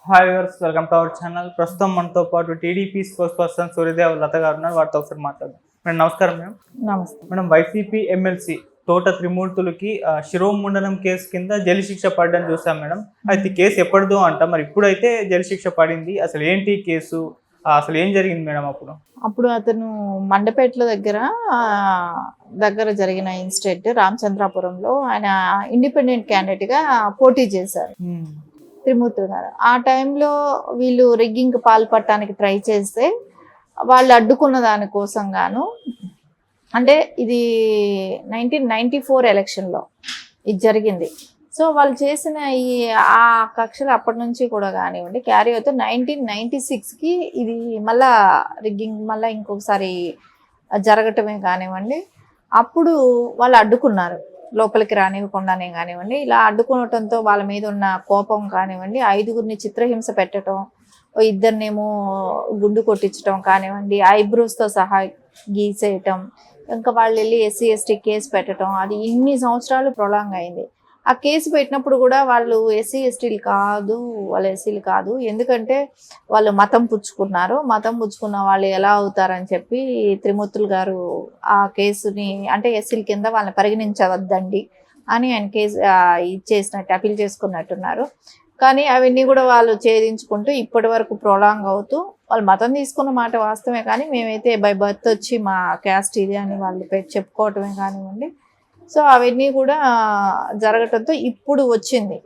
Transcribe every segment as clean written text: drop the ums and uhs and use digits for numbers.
Hi viewers, welcome to our channel. ప్రస్తుతం మనతో పాటు టీడీపీ స్పోర్ట్స్ పర్సన్ సూర్యదేవ్ లత గారు ఉన్నారు. వారితో ఒకసారి మాట్లాడదాం. మేడం నమస్కారం. నమస్తే మేడం వైసీపీ ఎమ్మెల్సీ తోట త్రిమూర్తులకి శిరోముండనం కేసు కింద జైలు శిక్ష పడడం చూసాం మేడం. అయితే కేసు ఎప్పటిదో అంట, మరి ఇప్పుడైతే జైలు శిక్ష పడింది. అసలు ఏంటి కేసు, అసలు ఏం జరిగింది మేడం? అప్పుడు అతను మండపేటలో దగ్గర జరిగిన ఇన్సిడెంట్ రామచంద్రాపురంలో ఆయన ఇండిపెండెంట్ క్యాండిడేట్ గా పోటీ చేశారు త్రిమూర్తి గారు. ఆ టైంలో వీళ్ళు రిగ్గింగ్ పాల్పడటానికి ట్రై చేస్తే వాళ్ళు అడ్డుకున్న దానికోసం గాను, అంటే ఇది 1994 ఎలక్షన్లో ఇది జరిగింది. సో వాళ్ళు చేసిన ఆ కక్షలు అప్పటి నుంచి కూడా కానివ్వండి క్యారీ అవుతూ 1996కి ఇది మళ్ళా రిగ్గింగ్ మళ్ళీ ఇంకొకసారి జరగటమే కానివ్వండి, అప్పుడు వాళ్ళు అడ్డుకున్నారు, లోపలికి రానివ్వకుండానే కానివ్వండి. ఇలా అడ్డుకోవటంతో వాళ్ళ మీద ఉన్న కోపం కానివ్వండి, 5గురిని చిత్రహింస పెట్టడం, ఇద్దరినేమో గుండు కొట్టించడం కానివ్వండి, ఐబ్రోస్తో సహా గీసేయటం, ఇంకా వాళ్ళు వెళ్ళి SC ST కేసు పెట్టడం, అది ఇన్ని సంవత్సరాలు ప్రొలాంగ్ అయింది. ఆ కేసు పెట్టినప్పుడు కూడా వాళ్ళు SC STలు కాదు, వాళ్ళు SCలు కాదు, ఎందుకంటే వాళ్ళు మతం పుచ్చుకున్నారు, మతం పుచ్చుకున్న వాళ్ళు ఎలా అవుతారని చెప్పి త్రిమూర్తులు గారు ఆ కేసుని అంటే SCల కింద వాళ్ళని పరిగణించవద్దండి అని ఆయన కేసు ఇచ్చేసినట్టు అపీల్ చేసుకున్నట్టున్నారు. కానీ అవన్నీ కూడా వాళ్ళు ఛేదించుకుంటూ ఇప్పటి వరకు ప్రొలాంగ్ అవుతూ వాళ్ళు మతం తీసుకున్న మాట వాస్తవమే, కానీ మేమైతే బై బర్త్ వచ్చి మా క్యాస్ట్ ఇది అని వాళ్ళు చెప్పుకోవటమే కానివ్వండి. సో అవన్నీ కూడా జరగటంతో ఇప్పుడు వచ్చింది.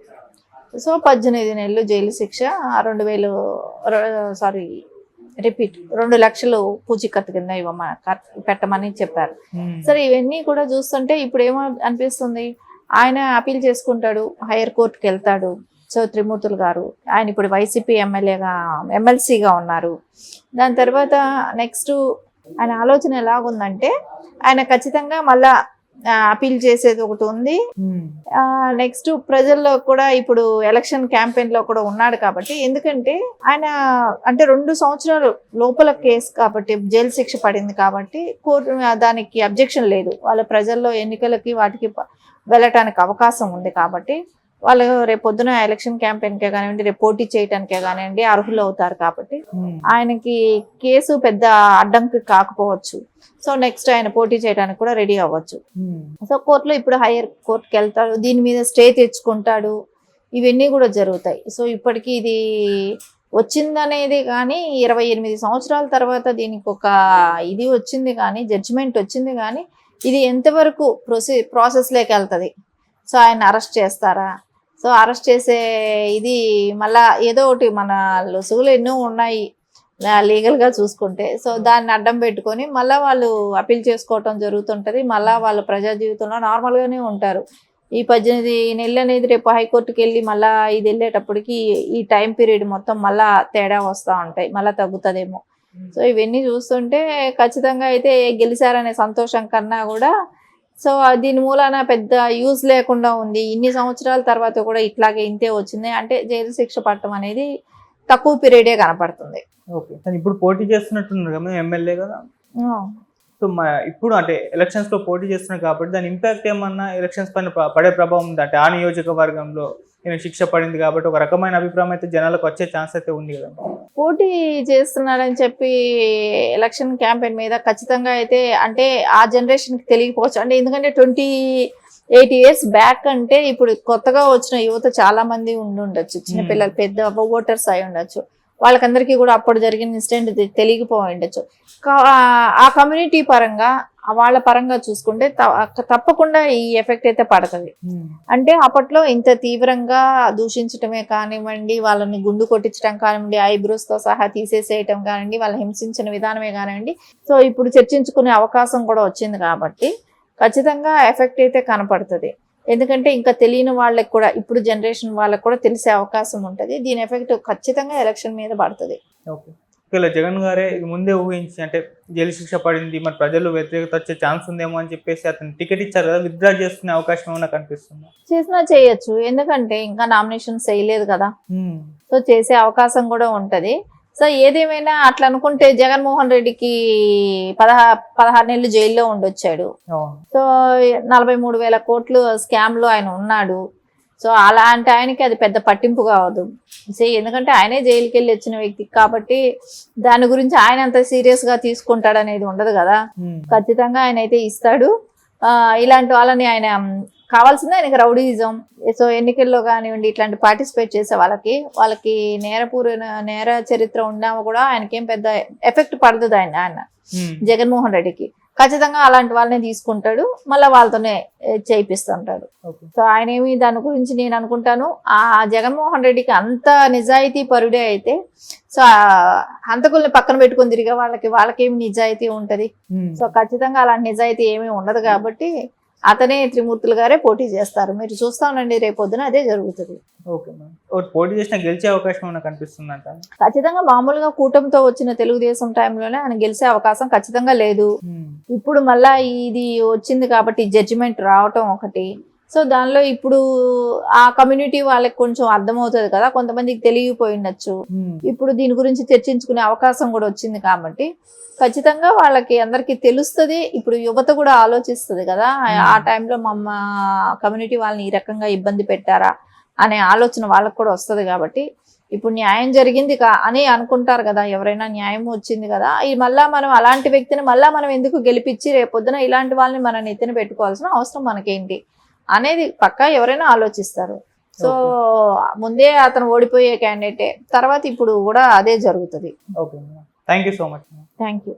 సో 18 నెలలు జైలు శిక్ష, 2 లక్షలు పూచికత్తు కింద పెట్టమని చెప్పారు. సరే ఇవన్నీ కూడా చూస్తుంటే ఇప్పుడు ఏమో అనిపిస్తుంది, ఆయన అపీల్ చేసుకుంటాడు, హైయర్ కోర్టుకి వెళ్తాడు. సో త్రిమూర్తులు గారు ఆయన ఇప్పుడు వైసీపీ ఎమ్మెల్సీగా ఉన్నారు. దాని తర్వాత నెక్స్ట్ ఆయన ఆలోచన ఎలాగుందంటే ఆయన ఖచ్చితంగా మళ్ళా అపీల్ చేసేది ఒకటి ఉంది. నెక్స్ట్ ప్రజల్లో కూడా ఇప్పుడు ఎలక్షన్ క్యాంపెయిన్ లో కూడా ఉన్నాడు కాబట్టి, ఎందుకంటే ఆయన అంటే 2 సంవత్సరాలు లోపల కేసు కాబట్టి జైలు శిక్ష పడింది కాబట్టి కోర్టు దానికి అబ్జెక్షన్ లేదు. వాళ్ళ ప్రజల్లో ఎన్నికలకి వాటికి వెళ్ళటానికి అవకాశం ఉంది కాబట్టి వాళ్ళు రేపు పొద్దున ఎలక్షన్ క్యాంపెయిన్కే కానివ్వండి, రేపు పోటీ చేయడానికే కానివ్వండి అర్హులు అవుతారు కాబట్టి ఆయనకి కేసు పెద్ద అడ్డంకి కాకపోవచ్చు. సో నెక్స్ట్ ఆయన పోటీ చేయడానికి కూడా రెడీ అవ్వచ్చు. సో కోర్టులో ఇప్పుడు హైయర్ కోర్టుకి వెళ్తాడు, దీని మీద స్టే తెచ్చుకుంటాడు, ఇవన్నీ కూడా జరుగుతాయి. సో ఇప్పటికీ ఇది వచ్చిందనేది కానీ 28 సంవత్సరాల తర్వాత దీనికి ఒక ఇది వచ్చింది కానీ, జడ్జిమెంట్ వచ్చింది కానీ, ఇది ఎంతవరకు ప్రాసెస్లోకి వెళ్తుంది. సో ఆయన అరెస్ట్ చేస్తారా, సో అరెస్ట్ చేసే ఇది మళ్ళా ఏదో ఒకటి మన లొసుగులు ఎన్నో ఉన్నాయి లీగల్గా చూసుకుంటే, సో దాన్ని అడ్డం పెట్టుకొని మళ్ళీ వాళ్ళు అపీల్ చేసుకోవటం జరుగుతుంటుంది. మళ్ళీ వాళ్ళు ప్రజా జీవితంలో నార్మల్గానే ఉంటారు. ఈ 18 నెలలు అనేది రేపు హైకోర్టుకి వెళ్ళి మళ్ళీ ఇది వెళ్ళేటప్పటికి ఈ టైం పీరియడ్ మొత్తం మళ్ళీ తేడా వస్తూ ఉంటాయి, మళ్ళీ తగ్గుతుందేమో. సో ఇవన్నీ చూస్తుంటే ఖచ్చితంగా అయితే గెలిచారనే సంతోషం కన్నా కూడా సో దీని మూలాన పెద్ద యూజ్ లేకుండా ఉంది. ఇన్ని సంవత్సరాల తర్వాత కూడా ఇట్లాగే ఇంతే వచ్చింది అంటే జైలు శిక్ష పడటం అనేది తక్కువ పీరియడే కనపడుతుంది. ఓకే, ఇప్పుడు పోటీ చేస్తున్నట్టున్నారు కదా ఎమ్మెల్యే కదా. సో ఇప్పుడు అంటే ఎలక్షన్స్ లో పోటీ చేస్తున్నారు కాబట్టి దాని ఇంపాక్ట్ ఏమన్నా ఎలక్షన్స్ పైన పడే ప్రభావం ఉంది అంటే ఆ నియోజకవర్గంలో శిక్ష పడింది కాబట్టి ఒక రకమైన అభిప్రాయం అయితే జనాలకు వచ్చే ఛాన్స్ అయితే ఉంది కదా. పోటీ చేస్తున్నారని చెప్పి ఎలక్షన్ క్యాంపెయిన్ మీద ఖచ్చితంగా అయితే అంటే ఆ జనరేషన్కి తెలియకపోవచ్చు. అంటే ఎందుకంటే 28 years బ్యాక్ అంటే ఇప్పుడు కొత్తగా వచ్చిన యువత చాలా మంది ఉండొచ్చు, చిన్నపిల్లలు పెద్ద ఓటర్స్ అయి ఉండొచ్చు, వాళ్ళకందరికీ కూడా అప్పుడు జరిగిన ఇన్సిడెంట్ తెలియకపోయి ఉండొచ్చు. ఆ కమ్యూనిటీ పరంగా వాళ్ళ పరంగా చూసుకుంటే తప్పకుండా ఈ ఎఫెక్ట్ అయితే పడుతుంది. అంటే అప్పట్లో ఇంత తీవ్రంగా దూషించటమే కానివ్వండి, వాళ్ళని గుండు కొట్టించడం కానివ్వండి, ఐబ్రోస్తో సహా తీసేసేయటం కానివ్వండి, వాళ్ళని హింసించిన విధానమే కానివ్వండి, సో ఇప్పుడు చర్చించుకునే అవకాశం కూడా వచ్చింది కాబట్టి ఖచ్చితంగా ఎఫెక్ట్ అయితే కనపడుతుంది. ఎందుకంటే ఇంకా తెలియని వాళ్ళకి కూడా ఇప్పుడు జనరేషన్ వాళ్ళకి కూడా తెలిసే అవకాశం ఉంటుంది. దీని ఎఫెక్ట్ ఖచ్చితంగా ఎలక్షన్ మీద పడుతుంది. ఓకే, ఇలా జగన్ గారే ముందే ఊహించి అంటే జైలు శిక్ష పడింది, మరి ప్రజలు వ్యతిరేకత వచ్చే ఛాన్స్ ఉందేమో అని చెప్పేసి అతను టికెట్ ఇచ్చారు కదా, విత్డ్రా చేసుకునే అవకాశం ఏమన్నా కనిపిస్తుంది? చేసినా చేయొచ్చు, ఎందుకంటే ఇంకా నామినేషన్స్ వేయలేదు కదా. సో చేసే అవకాశం కూడా ఉంటది. సో ఏదేమైనా అట్లా అనుకుంటే జగన్మోహన్ రెడ్డికి 16 నెలలు జైల్లో ఉండొచ్చాడు. సో 43,000 కోట్లు స్కామ్ లో ఆయన ఉన్నాడు. సో అలాంటి ఆయనకి అది పెద్ద పట్టింపు కావద్దు. ఎందుకంటే ఆయనే జైలుకి వెళ్ళి వచ్చిన వ్యక్తి కాబట్టి దాని గురించి ఆయన అంత సీరియస్ గా తీసుకుంటాడు అనేది ఉండదు కదా. ఖచ్చితంగా ఆయన అయితే ఇస్తాడు. ఇలాంటి వాళ్ళని ఆయన కావాల్సిందే ఆయనకి రౌడీయిజం. సో ఎన్నికల్లో కానివ్వండి ఇట్లాంటి పార్టిసిపేట్ చేసే వాళ్ళకి నేర చరిత్ర ఉన్నా కూడా ఆయనకేం పెద్ద ఎఫెక్ట్ పడదు ఆయన జగన్మోహన్ రెడ్డికి. ఖచ్చితంగా అలాంటి వాళ్ళని తీసుకుంటాడు, మళ్ళీ వాళ్ళతోనే చేయిపిస్తుంటాడు. సో ఆయన ఏమి దాని గురించి నేను అనుకుంటాను ఆ జగన్మోహన్ రెడ్డికి అంత నిజాయితీ పరుడే అయితే సో హంతకుల్ని పక్కన పెట్టుకొని తిరిగే వాళ్ళకేమి నిజాయితీ ఉంటది. సో ఖచ్చితంగా అలాంటి నిజాయితీ ఏమీ ఉండదు కాబట్టి అతనే త్రిమూర్తులు గారే పోటీ చేస్తారు. మీరు చూస్తా ఉండండి, రేపొద్దున అదే జరుగుతుంది. పోటీ చేసిన గెలిచే అవకాశం ఏమైనా కనిపిస్తుందంట? ఖచ్చితంగా మామూలుగా కూటమితో వచ్చిన తెలుగుదేశం టైంలోనే ఆయన గెలిచే అవకాశం ఖచ్చితంగా లేదు. ఇప్పుడు మళ్ళా ఇది వచ్చింది కాబట్టి జడ్జిమెంట్ రావటం ఒకటి. సో దానిలో ఇప్పుడు ఆ కమ్యూనిటీ వాళ్ళకి కొంచెం అర్థమవుతుంది కదా, కొంతమందికి తెలియపోయిండొచ్చు. ఇప్పుడు దీని గురించి చర్చించుకునే అవకాశం కూడా వచ్చింది కాబట్టి ఖచ్చితంగా వాళ్ళకి అందరికి తెలుస్తుంది. ఇప్పుడు యువత కూడా ఆలోచిస్తుంది కదా, ఆ టైంలో మా కమ్యూనిటీ వాళ్ళని ఈ రకంగా ఇబ్బంది పెట్టారా అనే ఆలోచన వాళ్ళకి కూడా వస్తుంది. కాబట్టి ఇప్పుడు న్యాయం జరిగింది అని అనుకుంటారు కదా, ఎవరైనా న్యాయం వచ్చింది కదా, మళ్ళా మనం అలాంటి వ్యక్తిని మళ్ళా మనం ఎందుకు గెలిపించి రేపొద్దున ఇలాంటి వాళ్ళని మన నెత్తిన పెట్టుకోవాల్సిన అవసరం మనకేంటి అనేది పక్కా ఎవరైనా ఆలోచిస్తారు. సో ముందే అతను ఓడిపోయే క్యాండిడేటే, తర్వాత ఇప్పుడు కూడా అదే జరుగుతుంది. Thank you so much. Thank you.